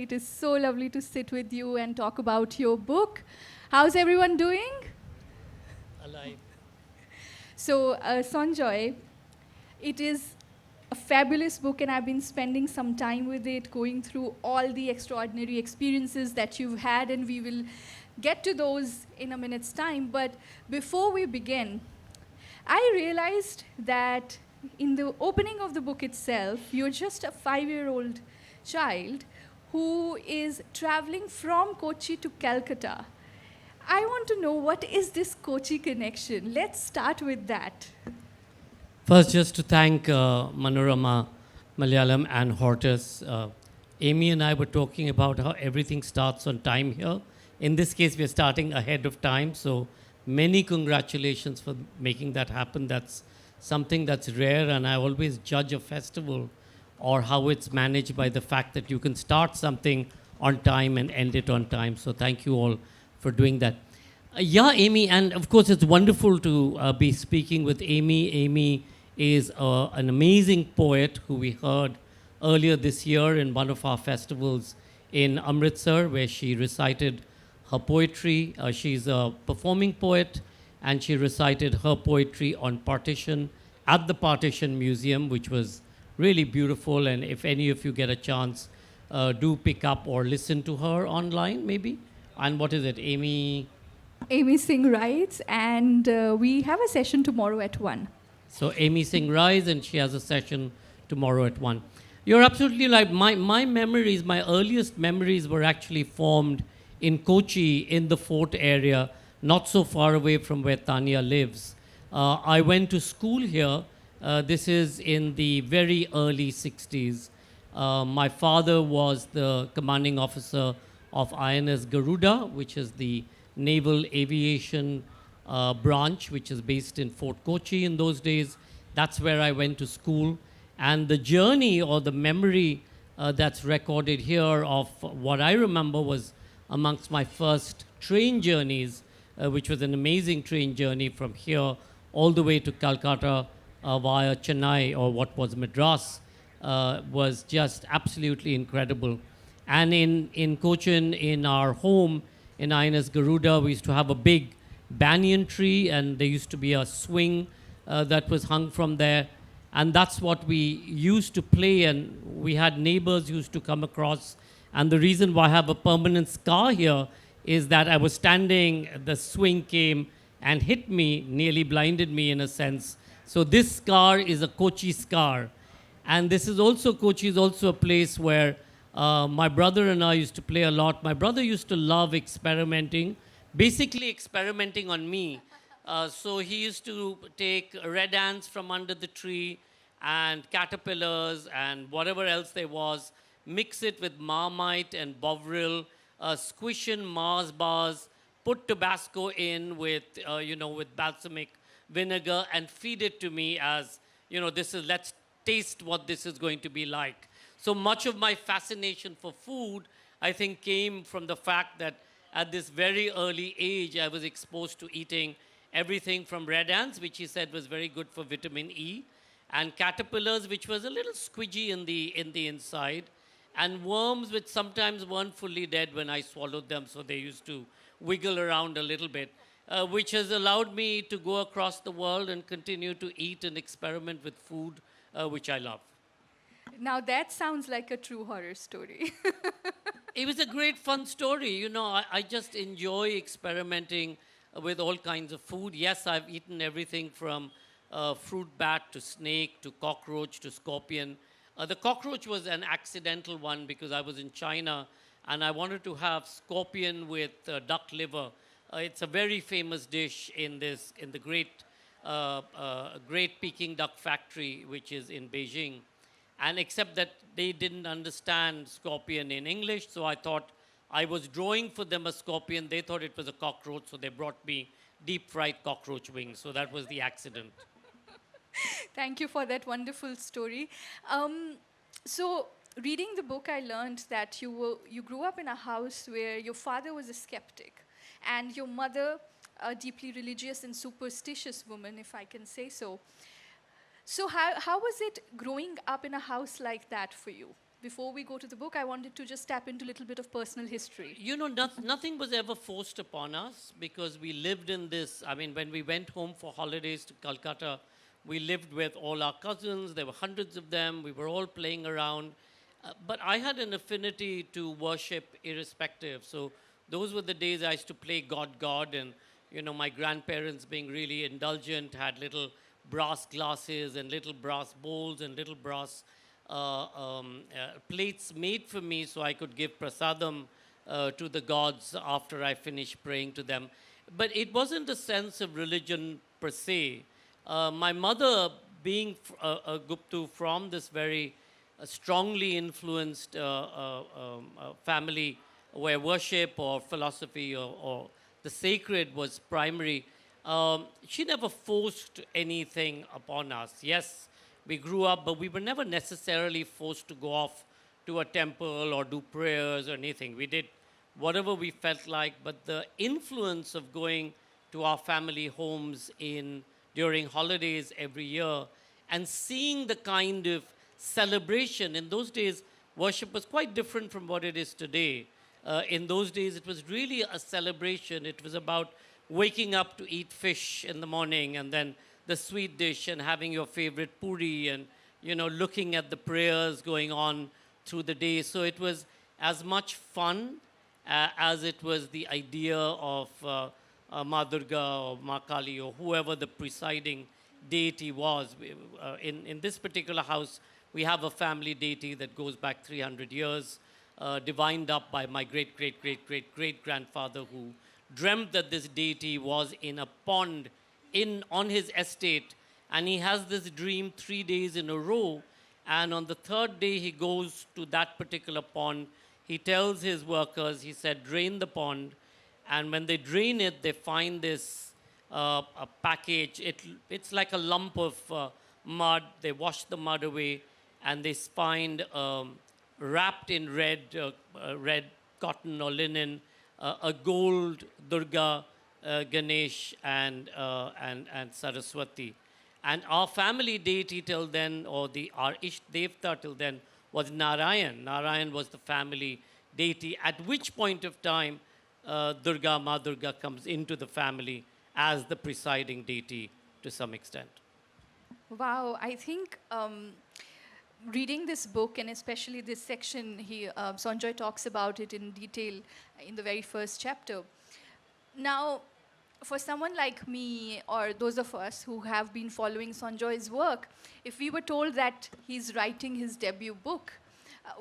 Sanjoy. It is so lovely to sit with you and talk about your book. How's everyone doing? Alive. So, Sanjoy, it is a fabulous book, and I've been spending some time with it, going through all the extraordinary experiences that you've had, and we will get to those in a minute's time. But before we begin, I realized that in the opening of the book itself, you're just a 5-year-old child who is traveling from Kochi to Calcutta. I want to know, what is this Kochi connection? Let's start with that. First, just to thank Manorama Malayalam and Hortus. Amy and I were talking about how everything starts on time here. In this case, we're starting ahead of time. So many congratulations for making that happen. That's something that's rare, and I always judge a festival or how it's managed by the fact that you can start something on time and end it on time. So thank you all for doing that. Yeah, Amy, and of course it's wonderful to be speaking with Amy. Amy is an amazing poet who we heard earlier this year in one of our festivals in Amritsar, where she recited her poetry. She's a performing poet, and she recited her poetry on Partition at the Partition Museum, which was really beautiful. And if any of you get a chance, do pick up or listen to her online, maybe. And what is it, Amy? Amy Singh writes, and we have a session tomorrow at 1. So Amy Singh Rise, and she has a session tomorrow at 1. You're absolutely right. My memories, my earliest memories were actually formed in Kochi, in the fort area, not so far away from where Tanya lives. I went to school here. This is in the very early 60s. My father was the commanding officer of INS Garuda, which is the naval aviation branch, which is based in Fort Kochi in those days. That's where I went to school. And the journey or the memory that's recorded here of what I remember was amongst my first train journeys, which was an amazing train journey from here all the way to Calcutta via Chennai, or what was Madras, was just absolutely incredible. And in Cochin, in our home in INS Garuda, we used to have a big banyan tree, and there used to be a swing that was hung from there. And that's what we used to play, and we had neighbors who used to come across. And the reason why I have a permanent scar here is that I was standing, the swing came and hit me, nearly blinded me in a sense. So this scar is a Kochi scar. And this is also, Kochi is also a place where my brother and I used to play a lot. My brother used to love experimenting, basically experimenting on me. So he used to take red ants from under the tree and caterpillars and whatever else there was, mix it with Marmite and Bovril, squish in Mars bars, put Tabasco in with, with balsamic vinegar, and feed it to me as, let's taste what this is going to be like. So much of my fascination for food, I think, came from the fact that at this very early age, I was exposed to eating everything from red ants, which he said was very good for vitamin E, and caterpillars, which was a little squidgy in the inside, and worms, which sometimes weren't fully dead when I swallowed them, so they used to wiggle around a little bit, which has allowed me to go across the world and continue to eat and experiment with food, which I love. Now that sounds like a true horror story. It was a great fun story. I just enjoy experimenting with all kinds of food. Yes, I've eaten everything from fruit bat to snake to cockroach to scorpion. The cockroach was an accidental one because I was in China and I wanted to have scorpion with duck liver. It's a very famous dish in the great Peking duck factory, which is in Beijing. And except that they didn't understand scorpion in English, so I thought I was drawing for them a scorpion. They thought it was a cockroach, so they brought me deep-fried cockroach wings. So that was the accident. Thank you for that wonderful story. So reading the book, I learned that you grew up in a house where your father was a skeptic and your mother a deeply religious and superstitious woman, if I can say so. So how was it growing up in a house like that for you? before we go to the book, I wanted to just tap into a little bit of personal history. You know, nothing was ever forced upon us because we lived in this. I mean, when we went home for holidays to Calcutta, we lived with all our cousins. There were hundreds of them. We were all playing around. But I had an affinity to worship irrespective. So those were the days I used to play God. And, you know, my grandparents, being really indulgent, had little brass glasses and little brass bowls and little brass plates made for me so I could give prasadam to the gods after I finished praying to them. But it wasn't a sense of religion per se. My mother, being a Guptu from this very strongly influenced family where worship or philosophy or the sacred was primary, she never forced anything upon us. Yes, we grew up, but we were never necessarily forced to go off to a temple or do prayers or anything. We did whatever we felt like, but the influence of going to our family homes during holidays every year and seeing the kind of celebration. In those days, worship was quite different from what it is today. In those days, it was really a celebration. It was about waking up to eat fish in the morning and then the sweet dish and having your favorite puri and, you know, looking at the prayers going on through the day. So it was as much fun as it was the idea of Ma Durga or Ma Kali or whoever the presiding deity was. In this particular house, we have a family deity that goes back 300 years, divined up by my great-great-great-great-great-grandfather, who dreamt that this deity was in a pond on his estate, and he has this dream 3 days in a row, and on the third day he goes to that particular pond. He tells his workers, he said, drain the pond, and when they drain it, they find this a package. It's like a lump of mud. They wash the mud away, and they find wrapped in red cotton or linen a gold Durga, Ganesh, and Saraswati. And our family deity till then, or our Isht Devta till then, was Narayan. Narayan was the family deity, at which point of time Ma Durga comes into the family as the presiding deity to some extent. Wow, I think reading this book, and especially this section, Sanjoy talks about it in detail in the very first chapter. Now, for someone like me or those of us who have been following Sanjoy's work, if we were told that he's writing his debut book,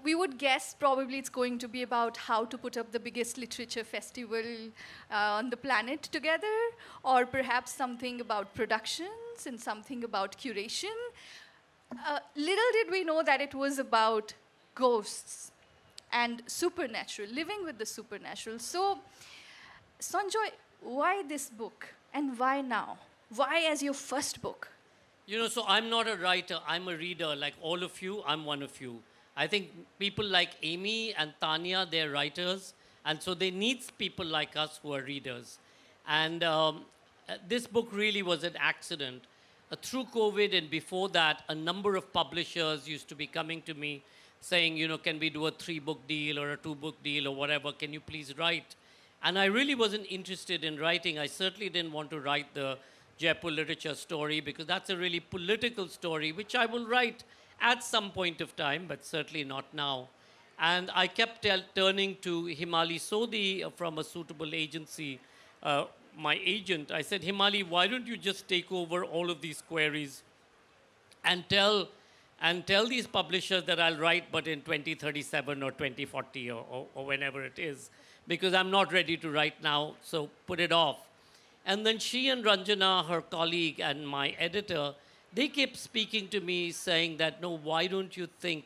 we would guess probably it's going to be about how to put up the biggest literature festival on the planet together, or perhaps something about productions and something about curation. Little did we know that it was about ghosts and supernatural, living with the supernatural. So, Sanjoy, why this book and why now? Why as your first book? You know, so I'm not a writer, I'm a reader. Like all of you, I'm one of you. I think people like Amy and Tanya, they're writers, and so they need people like us who are readers. And this book really was an accident. Through COVID and before that, a number of publishers used to be coming to me saying, you know, can we do a 3-book deal or a 2-book deal or whatever? Can you please write? And I really wasn't interested in writing. I certainly didn't want to write the Jaipur literature story because that's a really political story, which I will write at some point of time, but certainly not now. And I kept turning to Himali Sodhi from a suitable agency, my agent. I said, Himali, why don't you just take over all of these queries and tell these publishers that I'll write, but in 2037 or 2040 or whenever it is, because I'm not ready to write now, so put it off. And then she and Ranjana, her colleague and my editor, they kept speaking to me saying that, no, why don't you think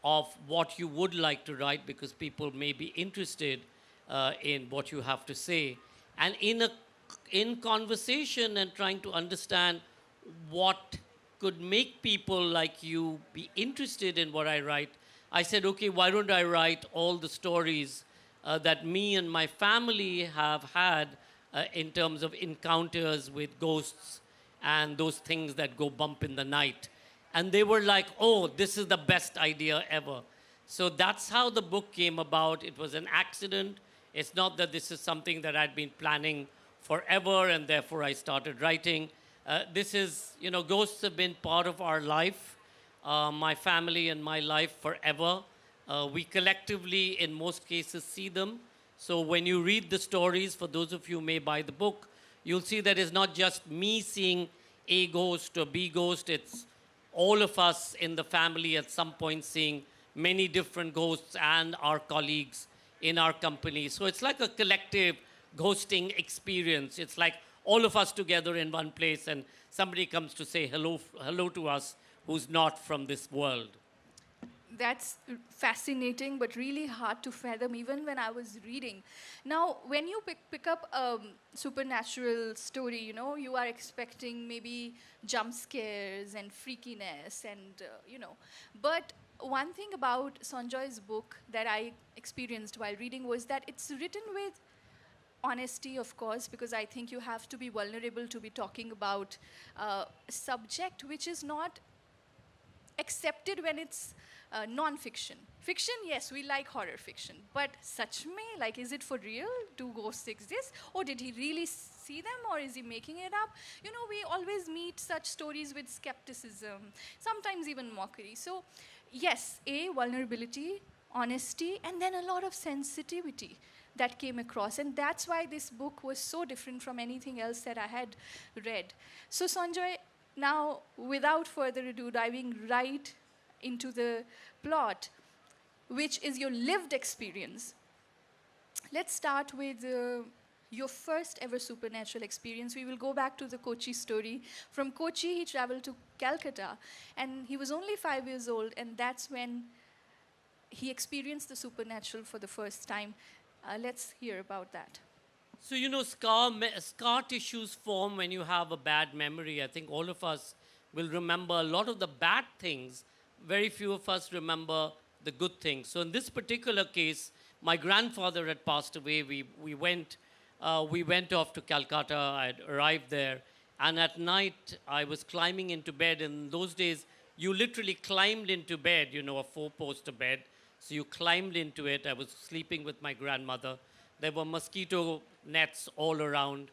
of what you would like to write, because people may be interested in what you have to say. And in conversation and trying to understand what could make people like you be interested in what I write, I said, okay, why don't I write all the stories that me and my family have had in terms of encounters with ghosts and those things that go bump in the night. And they were like, oh, this is the best idea ever. So that's how the book came about. It was an accident. It's not that this is something that I'd been planning forever and therefore I started writing. This is, ghosts have been part of our life, my family and my life forever. We collectively, in most cases, see them. So when you read the stories, for those of you who may buy the book, you'll see that it's not just me seeing A ghost or B ghost. It's all of us in the family at some point seeing many different ghosts and our colleagues in our company. So it's like a collective ghosting experience. It's like all of us together in one place and somebody comes to say hello to us who's not from this world. That's fascinating, but really hard to fathom even when I was reading. Now, when you pick up a supernatural story, you are expecting maybe jump scares and freakiness But one thing about Sanjoy's book that I experienced while reading was that it's written with honesty, of course, because I think you have to be vulnerable to be talking about a subject which is not accepted when it's non-fiction. Fiction, yes, we like horror fiction, but such may, like, is it for real? Do ghosts exist? Or did he really see them, or is he making it up? We always meet such stories with skepticism, sometimes even mockery. So, yes, vulnerability, honesty, and then a lot of sensitivity that came across. And that's why this book was so different from anything else that I had read. So, Sanjoy, now, without further ado, diving right into the plot, which is your lived experience. Let's start with your first ever supernatural experience. We will go back to the Kochi story. From Kochi, he traveled to Calcutta, and he was only 5 years old, and that's when he experienced the supernatural for the first time. Let's hear about that. So, scar tissues form when you have a bad memory. I think all of us will remember a lot of the bad things. Very few of us remember the good things. So, in this particular case, my grandfather had passed away. We went off to Calcutta. I had arrived there. And at night, I was climbing into bed. In those days, you literally climbed into bed, a 4-poster bed. So, you climbed into it. I was sleeping with my grandmother. There were mosquito nets all around.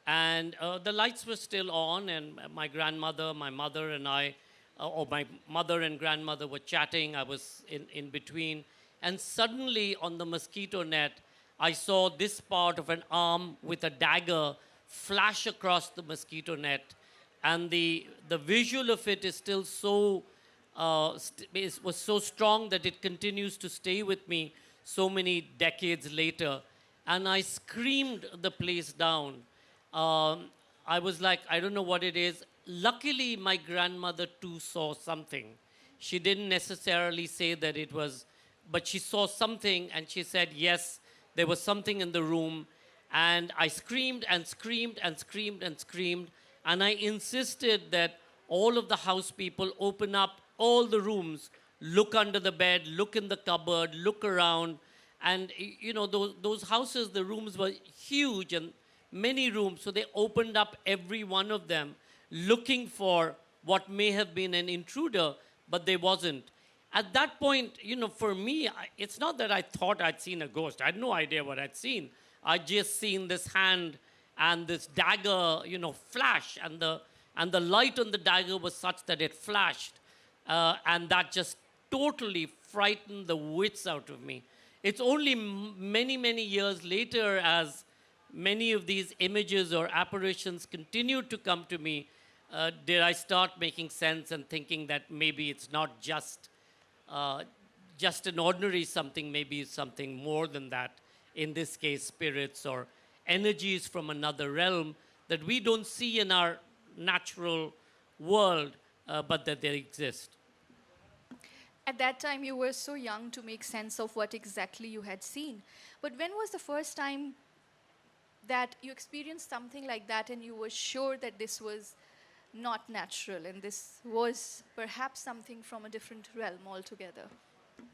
And the lights were still on, and my grandmother, my mother, and I, or my mother and grandmother were chatting. I was in between. And suddenly, on the mosquito net, I saw this part of an arm with a dagger flash across the mosquito net. And the visual of it is still so, was so strong that it continues to stay with me so many decades later. And I screamed the place down. I was like, I don't know what it is. Luckily, my grandmother too saw something. She didn't necessarily say that it was, but she saw something and she said, yes, there was something in the room. And I screamed and screamed and screamed and screamed. And I insisted that all of the house people open up all the rooms, look under the bed, look in the cupboard, look around. And, those houses, the rooms were huge and many rooms. So they opened up every one of them looking for what may have been an intruder, but there wasn't. At that point, for me, it's not that I thought I'd seen a ghost. I had no idea what I'd seen. I'd just seen this hand and this dagger, flash. And the light on the dagger was such that it flashed. And that just totally frightened the wits out of me. It's only many, many years later, as many of these images or apparitions continued to come to me, did I start making sense and thinking that maybe it's not just an ordinary something, maybe it's something more than that. In this case, spirits or energies from another realm that we don't see in our natural world, but that they exist. At that time, you were so young to make sense of what exactly you had seen. But when was the first time that you experienced something like that and you were sure that this was not natural and this was perhaps something from a different realm altogether?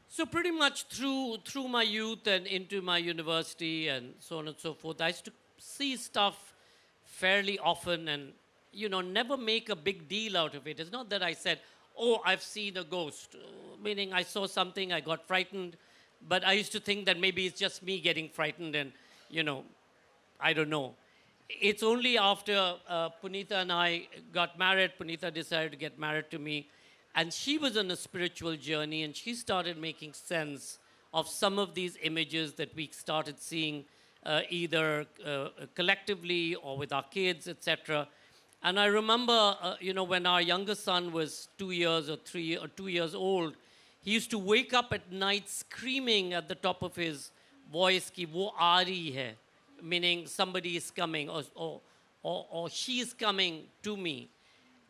So pretty much through my youth and into my university and so on and so forth, I used to see stuff fairly often and, never make a big deal out of it. It's not that I said, oh, I've seen a ghost, meaning I saw something, I got frightened, but I used to think that maybe it's just me getting frightened and, you know, I don't know. It's only after Punita and I got married, Punita decided to get married to me, and she was on a spiritual journey, and she started making sense of some of these images that we started seeing either collectively or with our kids, etc. And I remember, when our younger son was 2 years or 2 years old, he used to wake up at night screaming at the top of his voice, ki wo aa rahi hai, meaning somebody is coming or she is coming to me.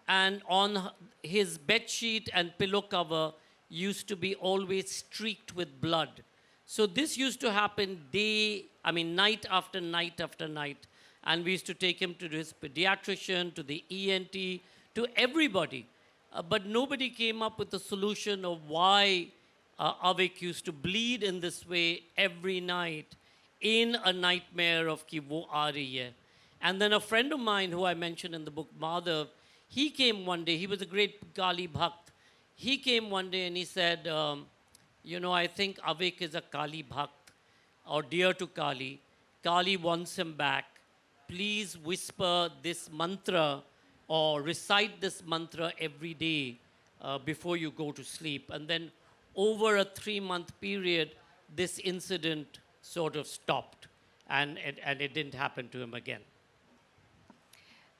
And on his bed sheet and pillow cover used to be always streaked with blood. So this used to happen night after night after night. And we used to take him to his pediatrician, to the ENT, to everybody. But nobody came up with a solution of why Avik used to bleed in this way every night in a nightmare of ki wo aa rahi hai. And then a friend of mine who I mentioned in the book, Madhav, he came one day, he was a great Kali Bhakt. He came one day and he said, I think Avik is a Kali Bhakt or dear to Kali. Kali wants him back. Please whisper this mantra or recite this mantra every day before you go to sleep. And then over a 3-month period, this incident sort of stopped and it didn't happen to him again.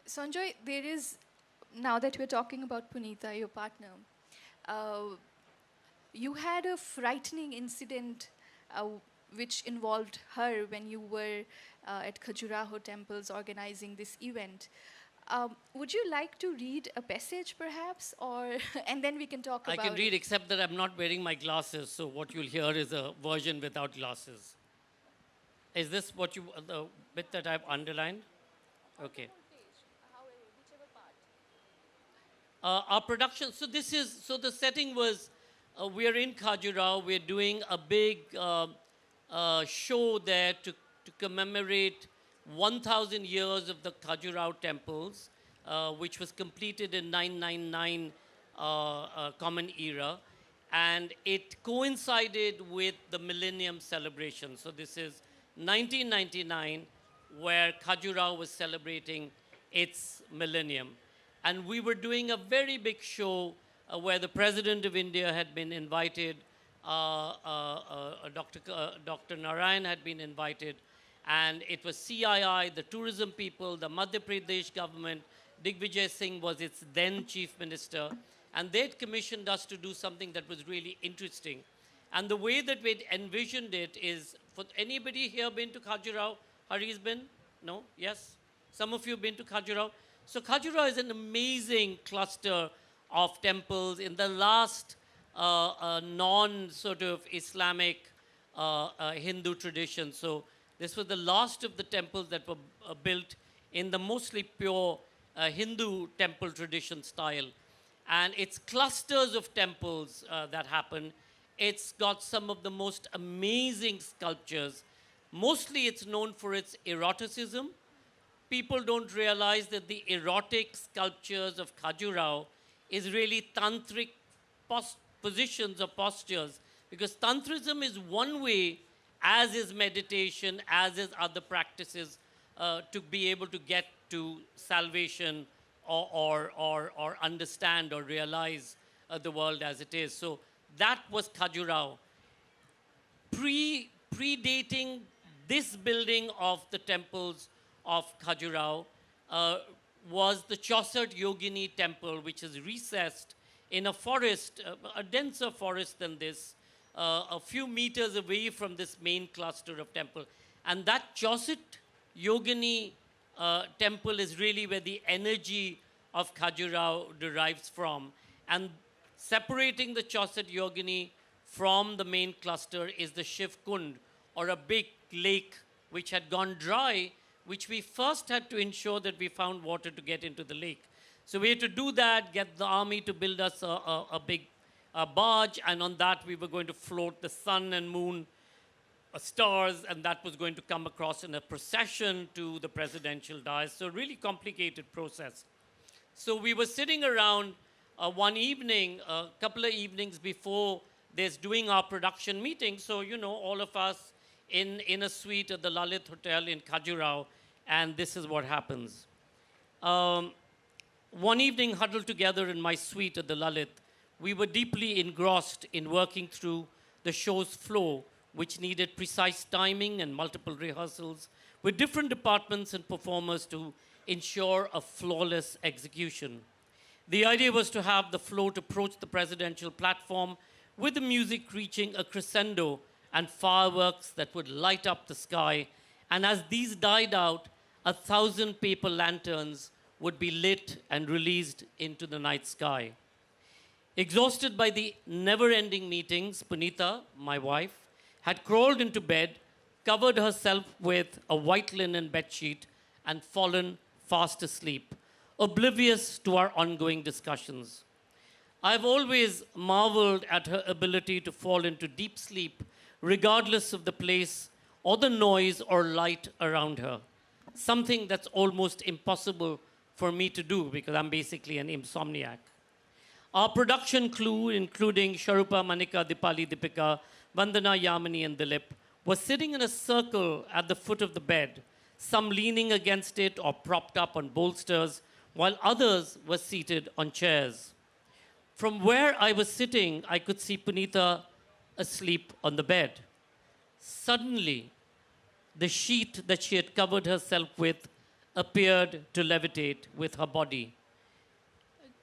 Sanjoy, there is, now that we're talking about Punita, your partner, you had a frightening incident which involved her when you were at Khajuraho temples organizing this event. Would you like to read a passage perhaps, or and then we can talk about I can read, except that I'm not wearing my glasses, so what you'll hear is a version without glasses. Is this the bit that I've underlined? Okay. Our production, so the setting was, we're in Khajuraho, we're doing a big show there to commemorate 1,000 years of the Khajuraho temples, which was completed in 999 Common Era. And it coincided with the Millennium celebration. So this is 1999, where Khajuraho was celebrating its millennium. And we were doing a very big show where the President of India had been invited, Dr. Narayan had been invited, and it was CII, the tourism people, the Madhya Pradesh government. Digvijay Singh was its then chief minister, and they'd commissioned us to do something that was really interesting. And the way that we'd envisioned it is, for anybody here been to Khajuraho? Hari's been? No? Yes? Some of you have been to Khajuraho? So Khajuraho is an amazing cluster of temples in the last non-sort of Islamic Hindu tradition. So this was the last of the temples that were built in the mostly pure Hindu temple tradition style. And it's clusters of temples that happen. It's got some of the most amazing sculptures. Mostly it's known for its eroticism. People don't realize that the erotic sculptures of Khajuraho is really tantric positions or postures, because tantrism is one way, as is meditation, as is other practices, to be able to get to salvation or understand or realize the world as it is. So that was Khajuraho. Predating this building of the temples of Khajuraho was the Chaussat Yogini temple, which is recessed in a forest, a denser forest than this, a few meters away from this main cluster of temple. And that Chaussat Yogini temple is really where the energy of Khajuraho derives from. And separating the Chaussat Yogini from the main cluster is the Shiv Kund, or a big lake which had gone dry, which we first had to ensure that we found water to get into the lake. So we had to do that, get the army to build us a big barge, and on that we were going to float the sun and moon, stars, and that was going to come across in a procession to the presidential dais. So really complicated process. So we were sitting around one evening, a couple of evenings before there's doing our production meeting. So, all of us in a suite at the Lalit Hotel in Khajuraho, and this is what happens. Um, One evening, huddled together in my suite at the Lalit, we were deeply engrossed in working through the show's flow, which needed precise timing and multiple rehearsals with different departments and performers to ensure a flawless execution. The idea was to have the float approach the presidential platform with the music reaching a crescendo and fireworks that would light up the sky. And as these died out, 1,000 paper lanterns would be lit and released into the night sky. Exhausted by the never ending meetings, Punita, my wife, had crawled into bed, covered herself with a white linen bedsheet, and fallen fast asleep, oblivious to our ongoing discussions. I've always marveled at her ability to fall into deep sleep, regardless of the place or the noise or light around her, something that's almost impossible for me to do because I'm basically an insomniac. Our production crew, including Sharupa, Manika, Dipali, Deepika, Vandana, Yamini, and Dilip, was sitting in a circle at the foot of the bed, some leaning against it or propped up on bolsters, while others were seated on chairs. From where I was sitting, I could see Punita asleep on the bed. Suddenly, the sheet that she had covered herself with appeared to levitate with her body,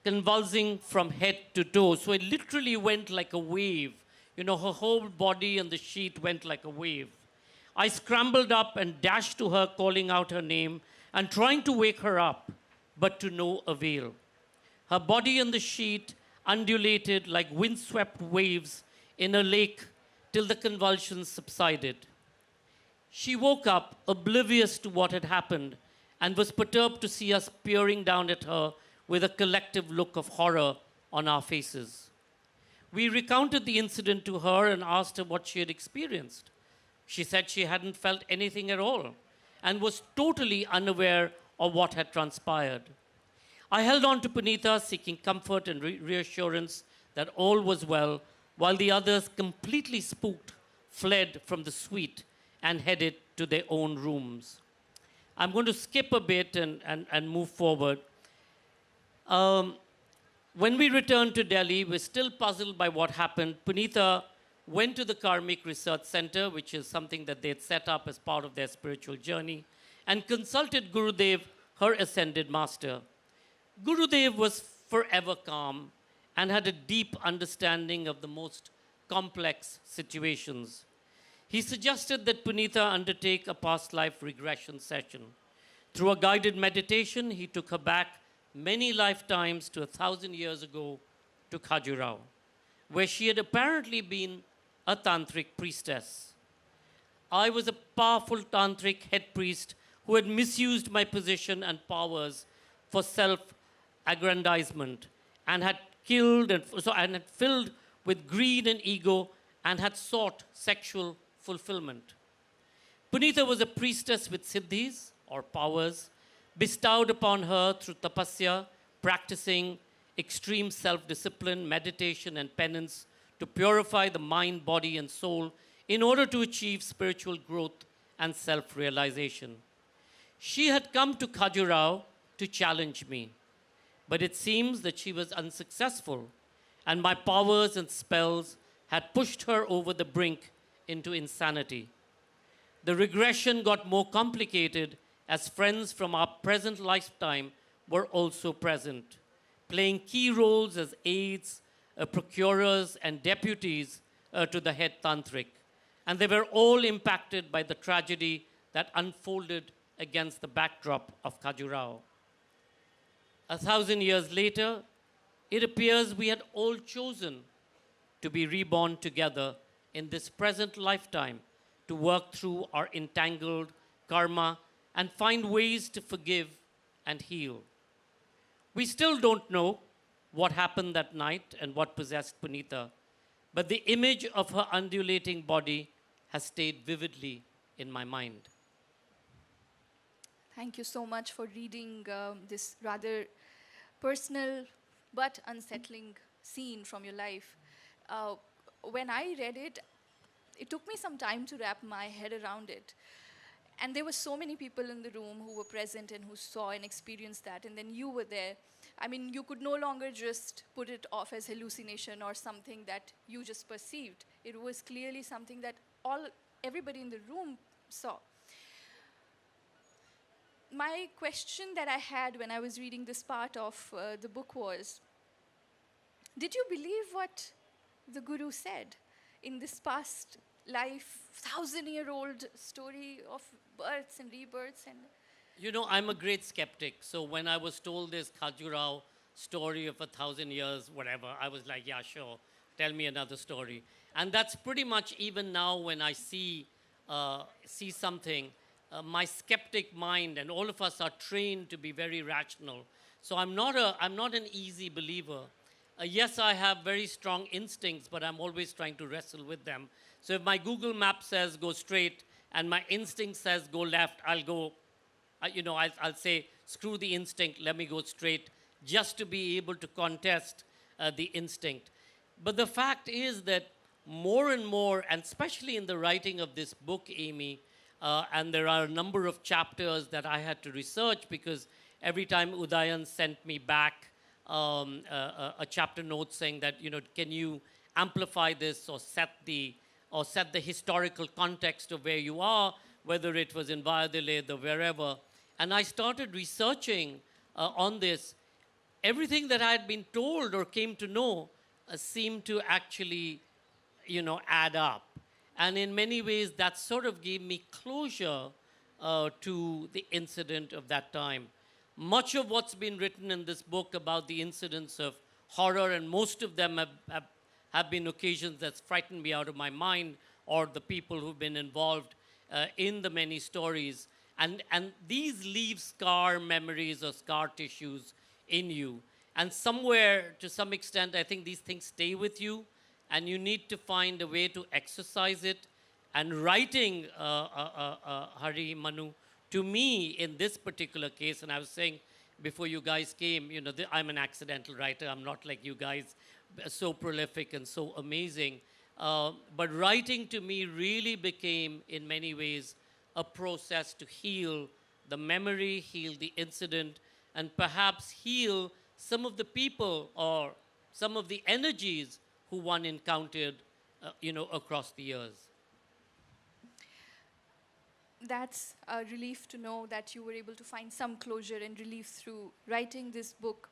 convulsing from head to toe. So it literally went like a wave. Her whole body and the sheet went like a wave. I scrambled up and dashed to her, calling out her name and trying to wake her up, but to no avail. Her body on the sheet undulated like windswept waves in a lake till the convulsions subsided. She woke up, oblivious to what had happened, and was perturbed to see us peering down at her with a collective look of horror on our faces. We recounted the incident to her and asked her what she had experienced. She said she hadn't felt anything at all and was totally unaware of what had transpired. I held on to Punita, seeking comfort and reassurance that all was well, while the others, completely spooked, fled from the suite and headed to their own rooms. I'm going to skip a bit and move forward. When we returned to Delhi, we're still puzzled by what happened. Punita went to the Karmic Research Center, which is something that they had set up as part of their spiritual journey, and consulted Gurudev, her ascended master. Gurudev was forever calm and had a deep understanding of the most complex situations. He suggested that Punita undertake a past life regression session. Through a guided meditation, he took her back many lifetimes to 1,000 years ago to Khajuraho, where she had apparently been a tantric priestess. I was a powerful tantric head priest who had misused my position and powers for self-aggrandizement and had killed and had filled with greed and ego and had sought sexual fulfillment. Punita was a priestess with siddhis, or powers, bestowed upon her through tapasya, practicing extreme self-discipline, meditation, and penance to purify the mind, body, and soul in order to achieve spiritual growth and self-realization. She had come to Khajuraho to challenge me, but it seems that she was unsuccessful, and my powers and spells had pushed her over the brink into insanity. The regression got more complicated as friends from our present lifetime were also present, playing key roles as aides, procurers, and deputies to the head tantric. And they were all impacted by the tragedy that unfolded against the backdrop of Khajuraho. 1,000 years later, it appears we had all chosen to be reborn together in this present lifetime to work through our entangled karma and find ways to forgive and heal. We still don't know what happened that night and what possessed Punita, but the image of her undulating body has stayed vividly in my mind. Thank you so much for reading this rather personal but unsettling scene from your life. Uh, when I read it, it took me some time to wrap my head around it. And there were so many people in the room who were present and who saw and experienced that. And then you were there. I mean, you could no longer just put it off as hallucination or something that you just perceived. It was clearly something that everybody in the room saw. My question that I had when I was reading this part of the book was, did you believe what the Guru said in this past life, 1,000-year-old story of births and rebirths? And You know, I'm a great skeptic. So when I was told this Khajuraho story of 1,000 years, whatever, I was like, yeah, sure, tell me another story. And that's pretty much even now when I see something, my skeptic mind, and all of us are trained to be very rational. So I'm not an easy believer. Yes, I have very strong instincts, but I'm always trying to wrestle with them. So if my Google map says go straight and my instinct says go left, I'll go, I'll say, screw the instinct, let me go straight, just to be able to contest the instinct. But the fact is that more and more, and especially in the writing of this book, Amy, and there are a number of chapters that I had to research because every time Udayan sent me back a chapter note saying that, can you amplify this or set the historical context of where you are, whether it was in Vayadiled or wherever. And I started researching on this. Everything that I had been told or came to know seemed to actually, add up. And in many ways, that sort of gave me closure to the incident of that time. Much of what's been written in this book about the incidents of horror, and most of them have been occasions that's frightened me out of my mind, or the people who've been involved in the many stories. And these leave scar memories or scar tissues in you. And somewhere, to some extent, I think these things stay with you, and you need to find a way to exercise it. And writing, Hari, Manu, to me, in this particular case, and I was saying before you guys came, I'm an accidental writer. I'm not like you guys, so prolific and so amazing. But writing to me really became, in many ways, a process to heal the memory, heal the incident, and perhaps heal some of the people or some of the energies who one encountered, across the years. that's a relief to know that you were able to find some closure and relief through writing this book.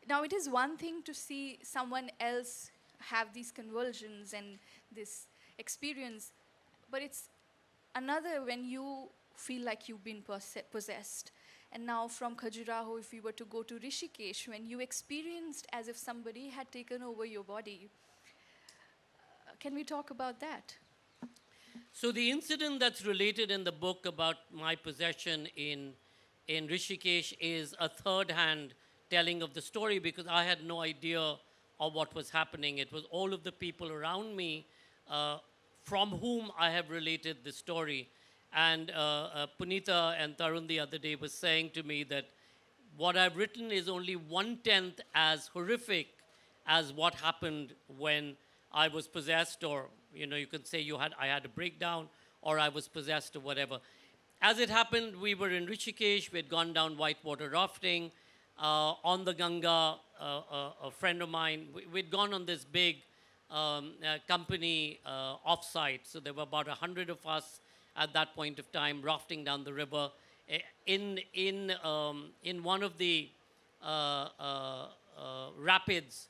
Now, it is one thing to see someone else have these convulsions and this experience, but it's another when you feel like you've been possessed. And now from Khajuraho, if we were to go to Rishikesh, when you experienced as if somebody had taken over your body, can we talk about that? So the incident that's related in the book about my possession in Rishikesh is a third-hand telling of the story, because I had no idea of what was happening. It was all of the people around me from whom I have related the story. And Punita and Tarun the other day was saying to me that what I've written is only 1/10 as horrific as what happened when I was possessed, or you can say I had a breakdown, or I was possessed, or whatever. As it happened, we were in Rishikesh. We had gone down whitewater rafting on the Ganga. A friend of mine, we'd gone on this big company off-site. So there were about 100 of us at that point of time rafting down the river. In one of the rapids,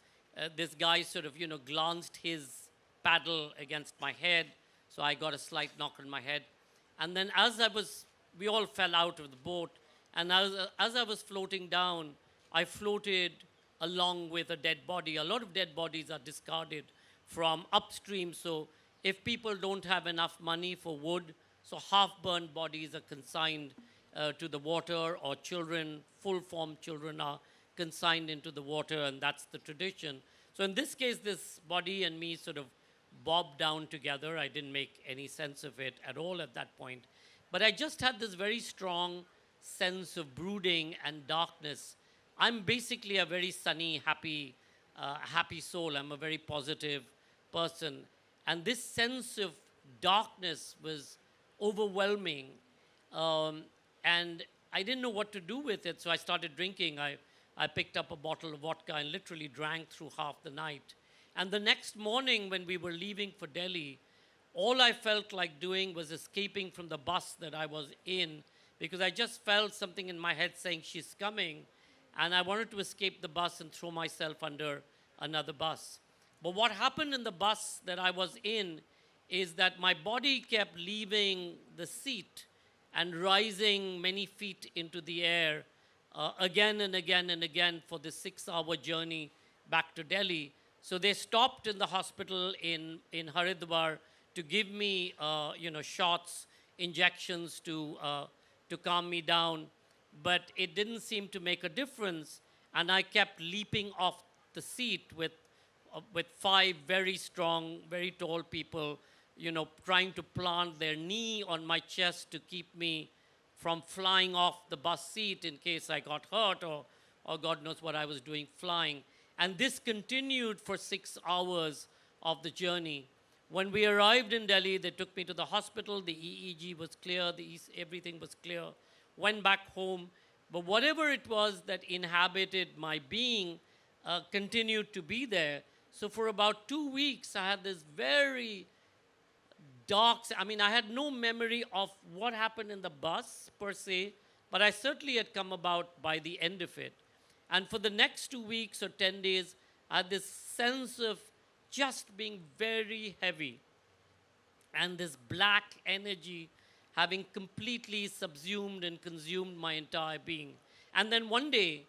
this guy sort of glanced his paddle against my head, so I got a slight knock on my head. And then we all fell out of the boat, and as I was floating down, I floated along with a dead body. A lot of dead bodies are discarded from upstream, so if people don't have enough money for wood, so half-burned bodies are consigned to the water, or children, full-formed children are consigned into the water, and that's the tradition. So in this case, this body and me sort of bobbed down together. I didn't make any sense of it at all at that point. But I just had this very strong sense of brooding and darkness I'm basically a very sunny, happy soul. I'm a very positive person. And this sense of darkness was overwhelming. Um, and I didn't know what to do with it, so I started drinking. I picked up a bottle of vodka and literally drank through half the night. And the next morning, when we were leaving for Delhi, all I felt like doing was escaping from the bus that I was in, because I just felt something in my head saying, she's coming. And I wanted to escape the bus and throw myself under another bus. But what happened in the bus that I was in is that my body kept leaving the seat and rising many feet into the air again and again and again for this 6-hour journey back to Delhi. So they stopped in the hospital in Haridwar to give me, shots, injections to calm me down. But it didn't seem to make a difference. And I kept leaping off the seat with 5 very strong, very tall people, trying to plant their knee on my chest to keep me from flying off the bus seat in case I got hurt or God knows what I was doing flying. And this continued for 6 hours of the journey. When we arrived in Delhi, they took me to the hospital. The EEG was clear. Everything was clear. Went back home. But whatever it was that inhabited my being continued to be there. So for about 2 weeks, I had this very dark, I had no memory of what happened in the bus per se, but I certainly had come about by the end of it. And for the next 2 weeks or 10 days, I had this sense of just being very heavy and this black energy having completely subsumed and consumed my entire being. And then one day,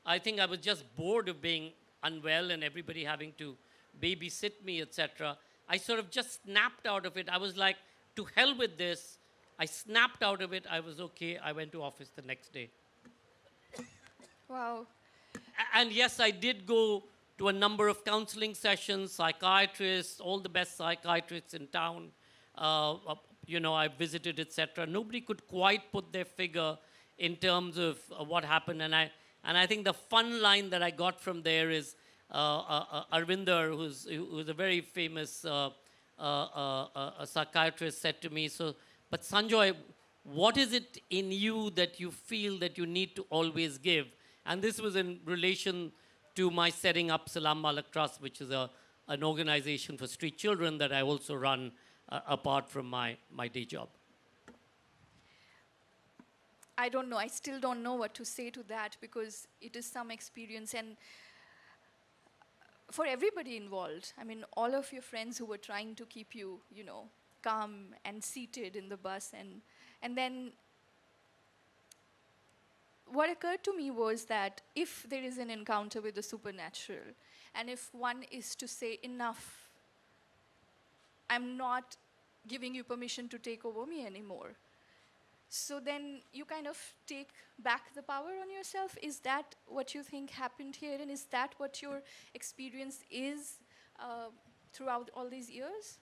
I think I was just bored of being unwell and everybody having to babysit me, etc. I sort of just snapped out of it. I was like, to hell with this. I snapped out of it. I was okay. I went to office the next day. Wow. And yes, I did go to a number of counseling sessions, psychiatrists, all the best psychiatrists in town. I visited, etc. Nobody could quite put their figure in terms of what happened. And I think the fun line that I got from there is Arvinder, who's a very famous a psychiatrist, said to me, but Sanjoy, what is it in you that you feel that you need to always give? And this was in relation to my setting up Salam Malak Trust, which is an organization for street children that I also run apart from my day job. I don't know. I still don't know what to say to that, because it is some experience. And for everybody involved, all of your friends who were trying to keep you, calm and seated in the bus. And then what occurred to me was that if there is an encounter with the supernatural, and if one is to say, enough, I'm not giving you permission to take over me anymore, so then you kind of take back the power on yourself. Is that what you think happened here? And is that what your experience is throughout all these years?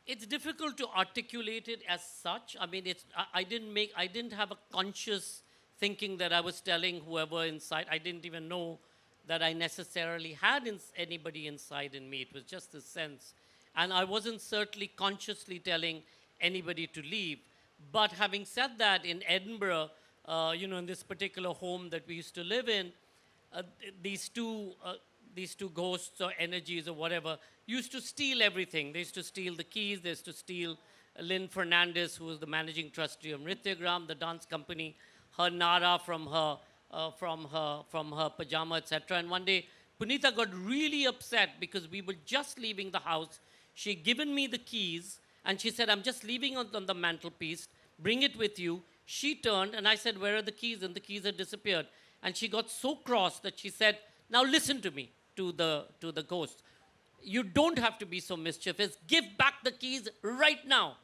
It's difficult to articulate it as such. I didn't have a conscious thinking that I was telling whoever inside. I didn't even know that I necessarily had anybody inside in me. It was just a sense. And I wasn't certainly consciously telling anybody to leave. But having said that, in Edinburgh, in this particular home that we used to live in, these two ghosts or energies or whatever used to steal everything. They used to steal the keys. They used to steal Lynn Fernandez, who was the managing trustee of Nrityagram, the dance company, her nara from her pajama, etc. And one day, Punita got really upset because we were just leaving the house. She'd given me the keys, and she said, I'm just leaving on the mantelpiece. Bring it with you. She turned, and I said, where are the keys? And the keys had disappeared. And she got so cross that she said, now listen to me, to the ghost. You don't have to be so mischievous. Give back the keys right now.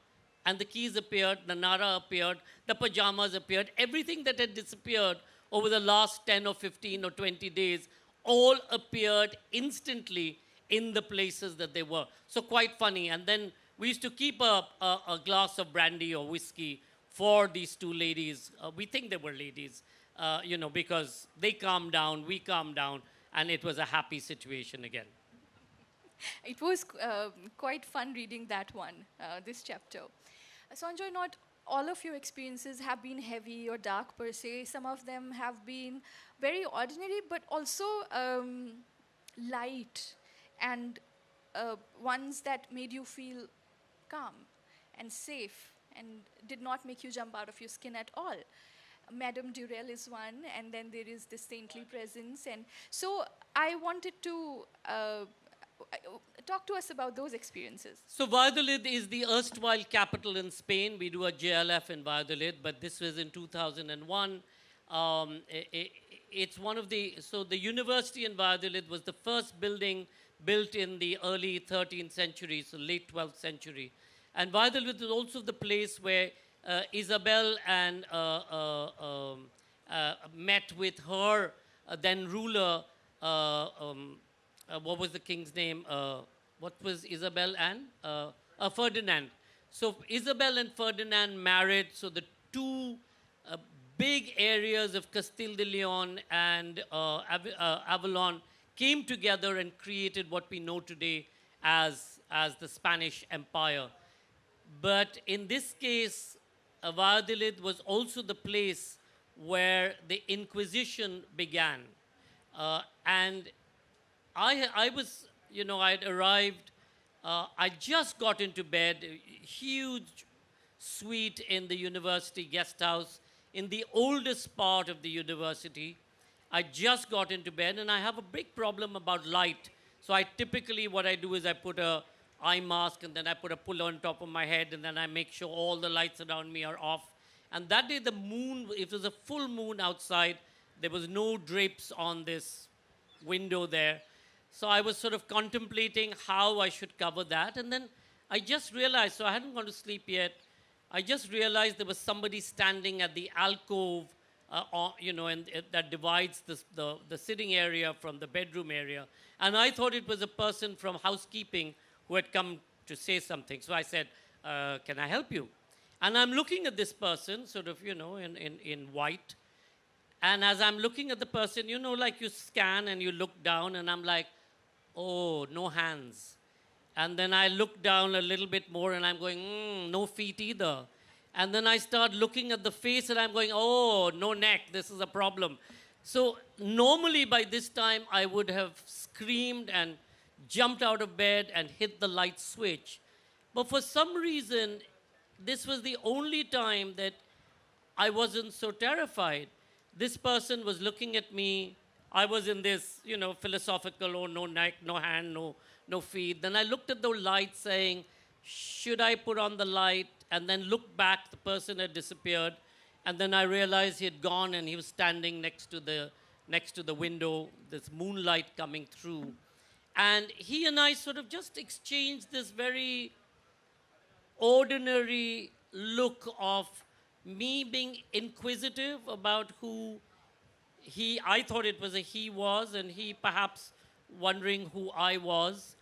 And the keys appeared, the nara appeared, the pajamas appeared. Everything that had disappeared over the last 10 or 15 or 20 days all appeared instantly in the places that they were. So quite funny. And then we used to keep a glass of brandy or whiskey for these two ladies. We think they were ladies. because they calmed down, we calmed down, and it was a happy situation again. It was quite fun reading that one, this chapter. Sanjoy, not all of your experiences have been heavy or dark per se. Some of them have been very ordinary, but also light, and ones that made you feel calm and safe and did not make you jump out of your skin at all. Madame Durel is one, and then there is this saintly presence. And so I wanted to talk to us about those experiences. So Valladolid is the erstwhile capital in Spain. We do a JLF in Valladolid, but this was in 2001. It's one of so the university in Valladolid was the first building built in the early 13th century, so late 12th century. And Valladolid is also the place where Isabel and met with her then ruler, what was the king's name? What was Isabel and? Ferdinand. So Isabel and Ferdinand married, so the two big areas of Castile de Leon and Avalon came together and created what we know today as the Spanish Empire. But in this case, Valladolid was also the place where the Inquisition began. And I was, I'd arrived, I just got into bed, a huge suite in the university guest house in the oldest part of the university. I just got into bed, and I have a big problem about light. So what I do is I put a eye mask, and then I put a puller on top of my head, and then I make sure all the lights around me are off. And that day the moon, it was a full moon outside. There was no drapes on this window there. So I was sort of contemplating how I should cover that. And then I just realized, so I hadn't gone to sleep yet, I just realized there was somebody standing at the alcove, and that divides the sitting area from the bedroom area. And I thought it was a person from housekeeping who had come to say something. So I said, can I help you? And I'm looking at this person, sort of, in white. And as I'm looking at the person, like you scan and you look down, and I'm like, oh, no hands. And then I look down a little bit more, and I'm going, no feet either. And then I start looking at the face, and I'm going, oh, no neck, this is a problem. So normally by this time, I would have screamed and jumped out of bed and hit the light switch. But for some reason, this was the only time that I wasn't so terrified. This person was looking at me. I was in this, philosophical, oh, no neck, no hand, no feet. Then I looked at the light saying, should I put on the light? And then looked back, the person had disappeared. And then I realized he had gone, and he was standing next to the window, this moonlight coming through. And he and I sort of just exchanged this very ordinary look of me being inquisitive about who I thought it was he was, and he perhaps wondering who I was.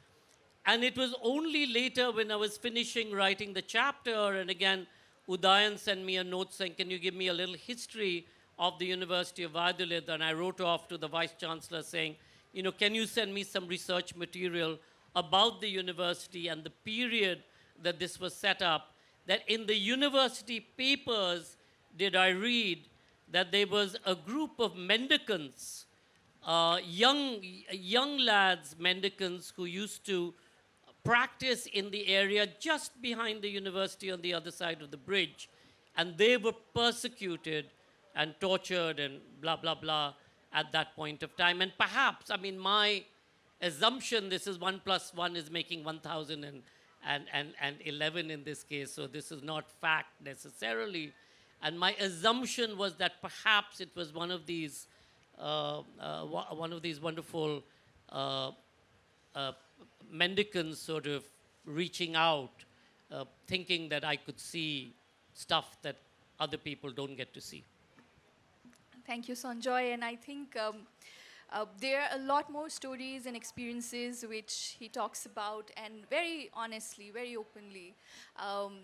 And it was only later when I was finishing writing the chapter, and again, Udayan sent me a note saying, can you give me a little history of the University of Valladolid? And I wrote off to the Vice-Chancellor saying, can you send me some research material about the university and the period that this was set up? That in the university papers did I read that there was a group of mendicants, young lads, mendicants, who used to practice in the area just behind the university on the other side of the bridge. And they were persecuted and tortured and blah, blah, blah at that point of time. And perhaps, my assumption, this is 1 + 1 is making 1,011 in this case, so this is not fact necessarily. And my assumption was that perhaps it was one of these wonderful mendicants sort of reaching out, thinking that I could see stuff that other people don't get to see. Thank you, Sanjoy. And I think there are a lot more stories and experiences which he talks about, and very honestly, very openly.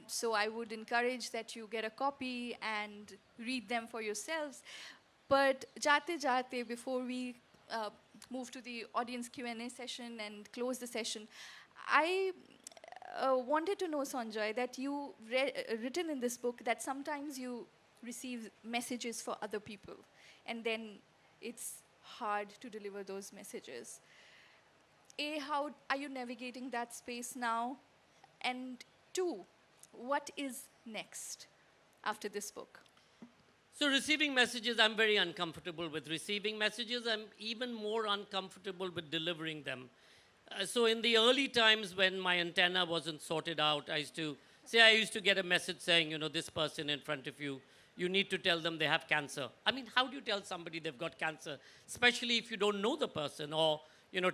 So I would encourage that you get a copy and read them for yourselves. But jate jate, before we move to the audience Q&A session and close the session, I wanted to know, Sanjoy, that you written in this book that sometimes you receive messages for other people, and then it's hard to deliver those messages. A, how are you navigating that space now? And two, what is next after this book? So receiving messages, I'm very uncomfortable with receiving messages. I'm even more uncomfortable with delivering them. So in the early times when my antenna wasn't sorted out, I used to get a message saying, this person in front of you, you need to tell them they have cancer. I mean, how do you tell somebody they've got cancer, especially if you don't know the person, or,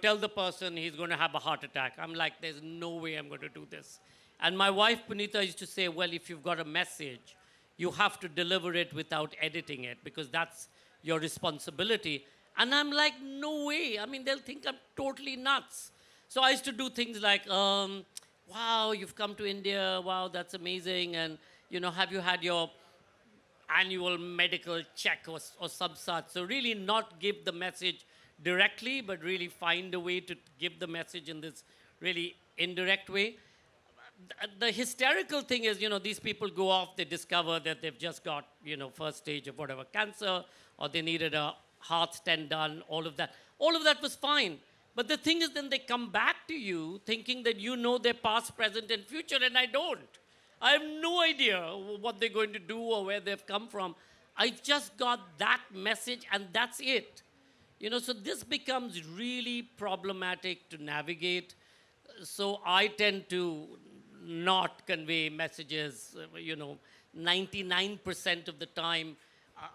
tell the person he's going to have a heart attack? I'm like, there's no way I'm going to do this. And my wife, Punita, used to say, well, if you've got a message, you have to deliver it without editing it, because that's your responsibility. And I'm like, no way. I mean, they'll think I'm totally nuts. So I used to do things like, wow, you've come to India. Wow, that's amazing. And, have you had your annual medical check or some such? So really not give the message directly, but really find a way to give the message in this really indirect way. The hysterical thing is, these people go off, they discover that they've just got, first stage of whatever, cancer, or they needed a heart stent done, all of that. All of that was fine. But the thing is, then they come back to you thinking that you know their past, present, and future, and I don't. I have no idea what they're going to do or where they've come from. I just got that message, and that's it. So this becomes really problematic to navigate. So I tend to not convey messages, 99% of the time.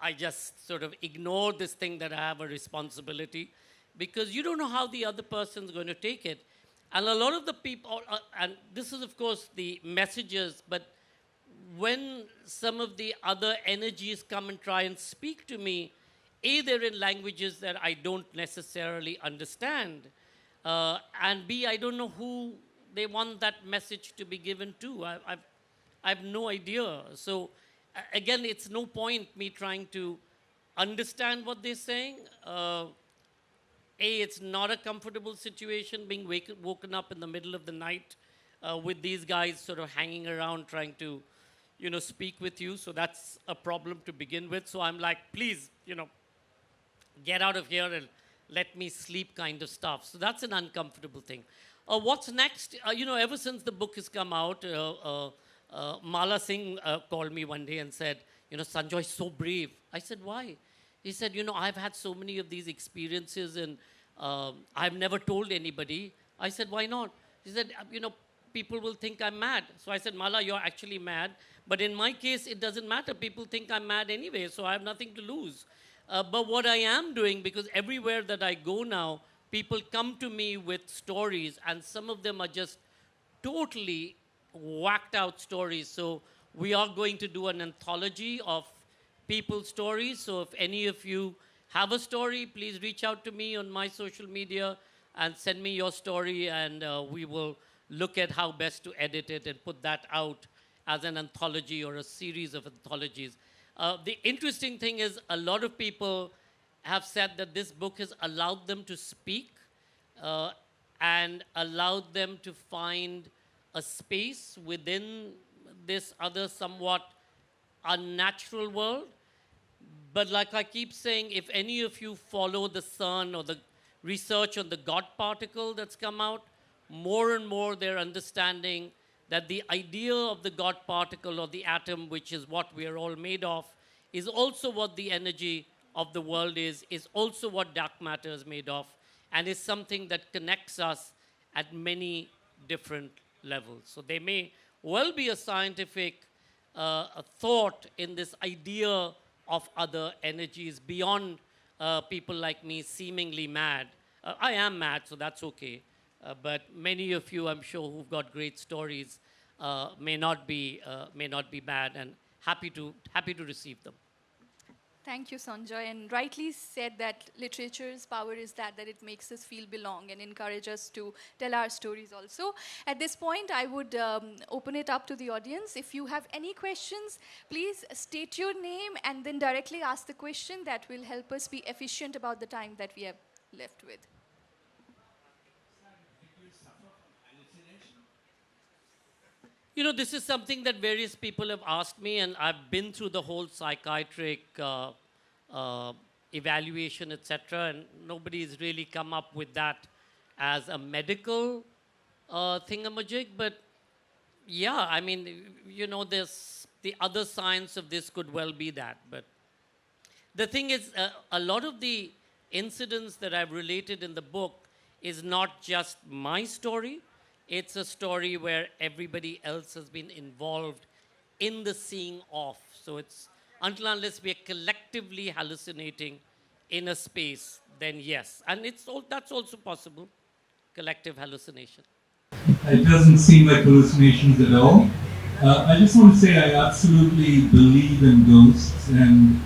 I just sort of ignore this thing that I have a responsibility, because you don't know how the other person's going to take it. And a lot of the people, and this is, of course, the messages, but when some of the other energies come and try and speak to me, A, they're in languages that I don't necessarily understand, and B, I don't know who they want that message to be given to. I have no idea. So, again, it's no point me trying to understand what they're saying. It's not a comfortable situation being woken up in the middle of the night with these guys sort of hanging around trying to, speak with you. So that's a problem to begin with. So I'm like, please, get out of here and let me sleep kind of stuff. So that's an uncomfortable thing. What's next? Ever since the book has come out, Mala Singh called me one day and said, Sanjoy is so brave. I said, why? He said, I've had so many of these experiences and I've never told anybody. I said, why not? He said, people will think I'm mad. So I said, Mala, you're actually mad. But in my case, it doesn't matter. People think I'm mad anyway, so I have nothing to lose. But what I am doing, because everywhere that I go now, people come to me with stories, and some of them are just totally whacked out stories. So we are going to do an anthology of people's stories. So if any of you have a story, please reach out to me on my social media and send me your story, and we will look at how best to edit it and put that out as an anthology or a series of anthologies. The interesting thing is, a lot of people have said that this book has allowed them to speak and allowed them to find a space within this other somewhat unnatural world. But like I keep saying, if any of you follow the sun or the research on the God particle that's come out, more and more they're understanding that the idea of the God particle or the atom, which is what we are all made of, is also what the energy of the world is also what dark matter is made of, and is something that connects us at many different levels. So there may well be a scientific a thought in this idea of other energies beyond people like me seemingly mad. I am mad, so that's okay. But many of you, I'm sure, who've got great stories may not be bad, and happy to receive them. Thank you, Sanjoy. And rightly said that literature's power is that it makes us feel belong and encourage us to tell our stories also. At this point, I would open it up to the audience. If you have any questions, please state your name and then directly ask the question. That will help us be efficient about the time that we have left with. You know, this is something that various people have asked me, and I've been through the whole psychiatric uh, evaluation, etc., and nobody's really come up with that as a medical thingamajig. But yeah, I mean, you know, this the other science of this could well be that. But the thing is, a lot of the incidents that I've related in the book is not just my story. It's a story where everybody else has been involved in the seeing of. So it's until unless we are collectively hallucinating in a space, then yes. And that's also possible, collective hallucination. It doesn't seem like hallucinations at all. I just want to say I absolutely believe in ghosts and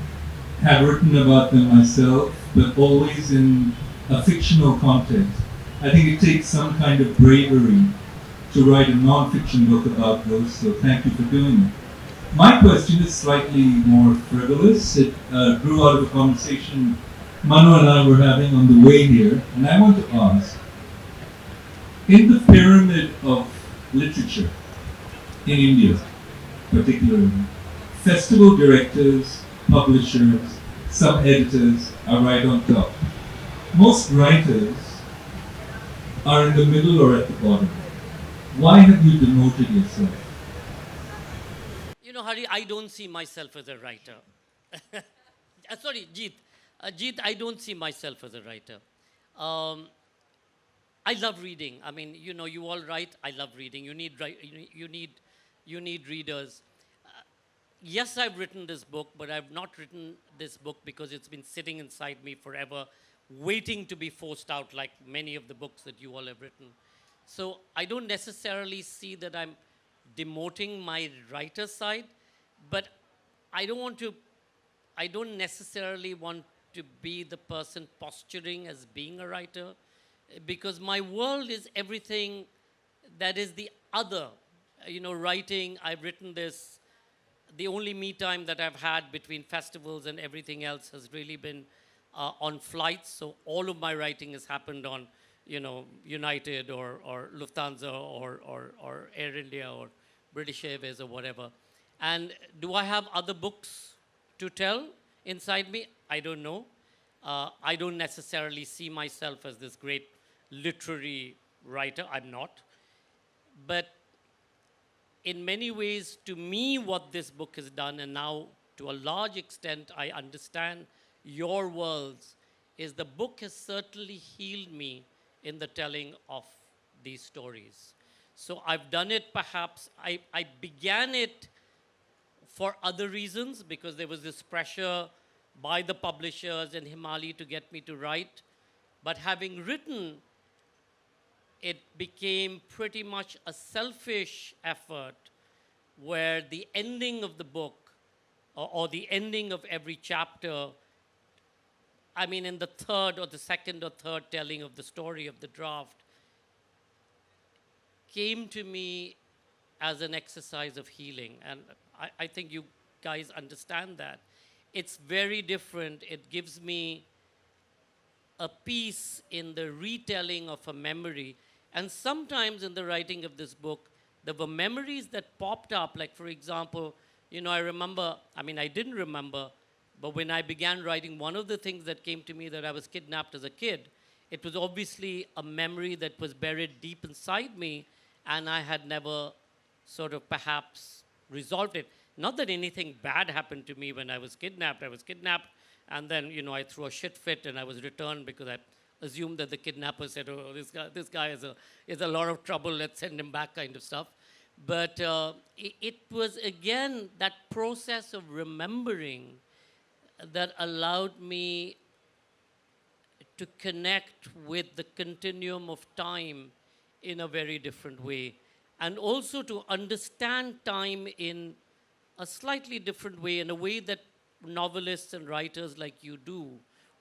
have written about them myself, but always in a fictional context. I think it takes some kind of bravery to write a non-fiction book about ghosts, so thank you for doing it. My question is slightly more frivolous. It grew out of a conversation Manu and I were having on the way here, and I want to ask, in the pyramid of literature in India, particularly, festival directors, publishers, some editors are right on top. Most writers are in the middle or at the bottom. Why have you demoted yourself? You know, Hari, I don't see myself as a writer. Sorry, Jeet. Jeet, I don't see myself as a writer. I love reading. I mean, you know, you all write. I love reading. You need readers. Yes, I've written this book, but I've not written this book because it's been sitting inside me forever, waiting to be forced out, like many of the books that you all have written. So I don't necessarily see that I'm demoting my writer side, but I don't necessarily want to be the person posturing as being a writer, because my world is everything that is the other. You know, writing, I've written this, the only me time that I've had between festivals and everything else has really been on flights. So all of my writing has happened on, you know, United or Lufthansa or Air India or British Airways or whatever. And do I have other books to tell inside me? I don't know. I don't necessarily see myself as this great literary writer. I'm not. But in many ways, to me, what this book has done, and now to a large extent I understand your worlds, is the book has certainly healed me in the telling of these stories. So I've done it perhaps, I began it for other reasons because there was this pressure by the publishers and Himali to get me to write. But having written, it became pretty much a selfish effort where the ending of the book or the ending of every chapter, I mean, in the third or the second or third telling of the story of the draft, came to me as an exercise of healing. And I think you guys understand that. It's very different. It gives me a piece in the retelling of a memory. And sometimes in the writing of this book, there were memories that popped up. Like, for example, you know, I didn't remember, but when I began writing, one of the things that came to me that I was kidnapped as a kid, it was obviously a memory that was buried deep inside me, and I had never sort of perhaps resolved it. Not that anything bad happened to me when I was kidnapped. I was kidnapped, and then, you know, I threw a shit fit, and I was returned because I assumed that the kidnapper said, oh, this guy is a lot of trouble, let's send him back, kind of stuff. But it was, again, that process of remembering that allowed me to connect with the continuum of time in a very different way, and also to understand time in a slightly different way, in a way that novelists and writers like you do,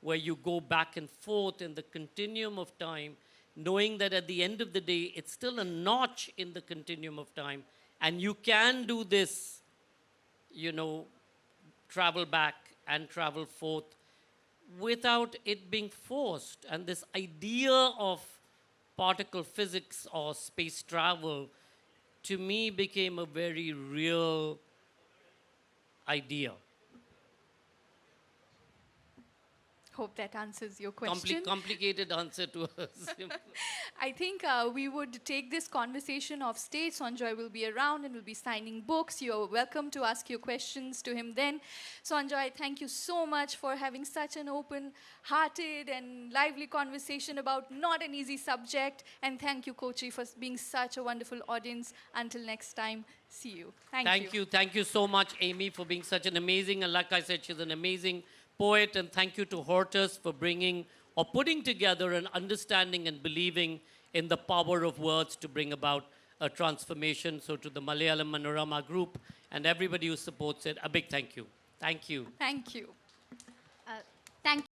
where you go back and forth in the continuum of time, knowing that at the end of the day, it's still a notch in the continuum of time, and you can do this, you know, travel back and travel forth without it being forced. And this idea of particle physics or space travel, to me, became a very real idea. Hope that answers your question. Complicated answer to us. I think we would take this conversation off stage. Sanjoy will be around and will be signing books. You're welcome to ask your questions to him then. Sanjoy, thank you so much for having such an open-hearted and lively conversation about not an easy subject. And thank you, Kochi, for being such a wonderful audience. Until next time, see you. Thank you. Thank you so much, Amy, for being such an amazing, and like I said, she's an amazing poet. And thank you to Hortus for bringing or putting together an understanding and believing in the power of words to bring about a transformation. So to the Malayalam Manorama group and everybody who supports it, a big thank you. Thank you. Thank you. Thank